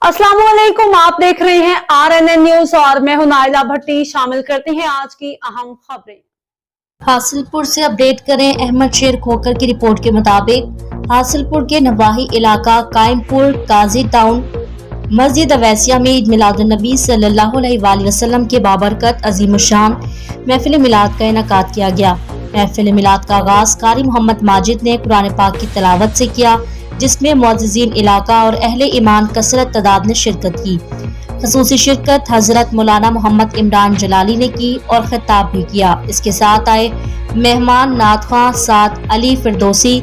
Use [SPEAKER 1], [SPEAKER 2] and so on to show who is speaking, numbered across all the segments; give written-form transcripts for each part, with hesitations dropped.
[SPEAKER 1] अस्सलाम वालेकुम, आप देख रहे हैं RNN न्यूज और मैं हूं नाइला भट्टी। शामिल करते हैं आज की अहम खबरें।
[SPEAKER 2] हासिलपुर से अपडेट करें। अहमद शेर खोकर की रिपोर्ट के मुताबिक हासिलपुर के नवाही इलाका कायमपुर काजी टाउन मस्जिद अवैसिया में ईद मिलादुन्नबी सल्लल्लाहु अलैहि वसल्लम के बाबरकत अजीम शान महफिल मिलाद का इनेकाद किया गया। महफिल मिलाद का आगाज कारी मोहम्मद माजिद ने कुरान पाक की तिलावत से किया, जिसमें मुअज़्ज़िज़ीन इलाका और अहले ईमान कसरत तादाद ने शिरकत की। खसूसी शिरकत हजरत मौलाना मोहम्मद इमरान जलाली ने की और खिताब भी किया। इसके साथ आए मेहमान नात ख़्वां साद अली फिरदौसी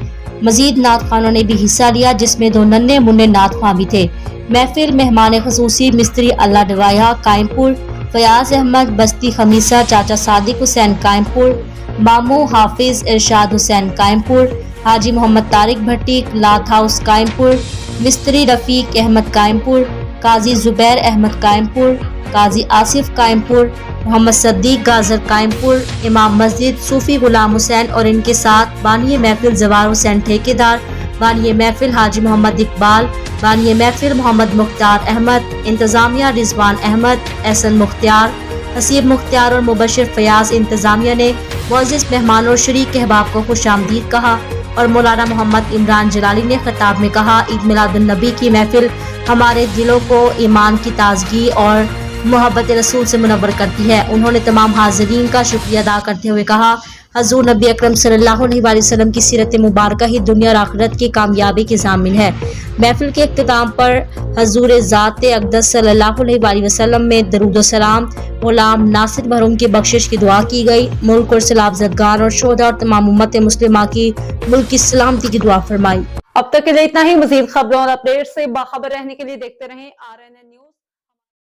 [SPEAKER 2] मजीद नात ख़्वानों ने भी हिस्सा लिया, जिसमें 2 नन्हे मुन्ने नात ख़्वां भी थे। महफिल मेहमान खसूसी मिस्त्री अल्लाह डवाया कायमपुर, फयाज अहमद बस्ती खमीसा, चाचा सादिक हुसैन कायमपुर, मामू हाफिज इरशाद हुसैन कायमपुर, हाजी मोहम्मद तारिक भट्टी क्लाथ हाउस कायमपुर, मिस्त्री रफीक अहमद कायमपुर, काजी जुबैर अहमद कायमपुर, काजी आसिफ कायमपुर, मोहम्मद सद्दीक गाजर कायमपुर, इमाम मस्जिद सूफी गुलाम हुसैन और इनके साथ बानिए महफिल जवार हुसैन ठेकेदार, बानिए महफिल हाजी मोहम्मद इकबाल, बानिए महफिल मोहम्मद मुख्तार अहमद, इंतजामिया रिजवान अहमद, एहसन मुख्तियार, हसीब मुख्तियार और मुबशिर फयाज। इंतजामिया ने मुअज़्ज़िज़ मेहमानों और शरीक अहबाब को खुशामदीद कहा और मौलाना मोहम्मद इमरान जलाली ने खिताब में कहा, ईद मिलादुन्नबी की महफिल हमारे दिलों को ईमान की ताजगी और मोहब्बत रसूल से मुनव्वर करती है। उन्होंने तमाम हाज़रीन का शुक्रिया अदा करते हुए कहा, हजूर नबी अकरम सल्लल्लाहु अलैहि वसल्लम की सीरत मुबारक ही दुनिया और आखिरत की कामयाबी की ज़ामिन है। महफिल के इख्तिताम पर हजूर ज़ात अक़दस सल्लल्लाहु अलैहि वसल्लम में दरूद व सलाम, गुलाम नासिर मरहूम की बख्शिश की दुआ की गई। मुल्क और सलाफ़ज़दगान और शोहदा और तमाम उम्मत मुस्लिमा की मुल्क की सलामती की दुआ फरमाई।
[SPEAKER 1] अब तक के लिए इतना ही। मज़ीद खबरों और अपडेट से बाखबर रहने के लिए देखते रहें RNN न्यूज।